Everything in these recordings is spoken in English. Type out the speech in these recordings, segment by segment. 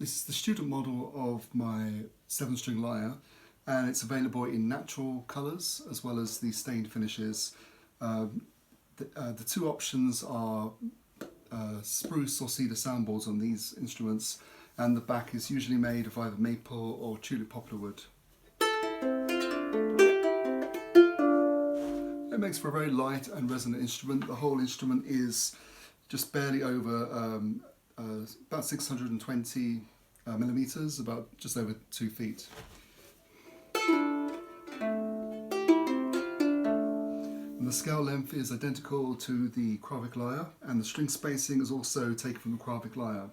This is the student model of my 7-string lyre, and it's available in natural colours as well as the stained finishes. The two options are spruce or cedar soundboards on these instruments, and the back is usually made of either maple or tulip poplar wood. It makes for a very light and resonant instrument. The whole instrument is just barely over about 620 millimetres, about just over 2 feet. And the scale length is identical to the Viking lyre, and the string spacing is also taken from the Viking lyre.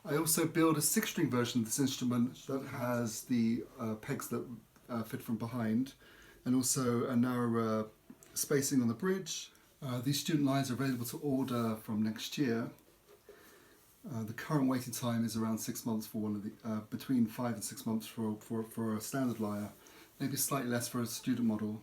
I also build a 6-string version of this instrument that has the pegs that fit from behind, and also a narrower spacing on the bridge. These student lyres are available to order from next year. The current waiting time is around 6 months for one of the, between 5 and 6 months for a standard lyre, maybe slightly less for a student model.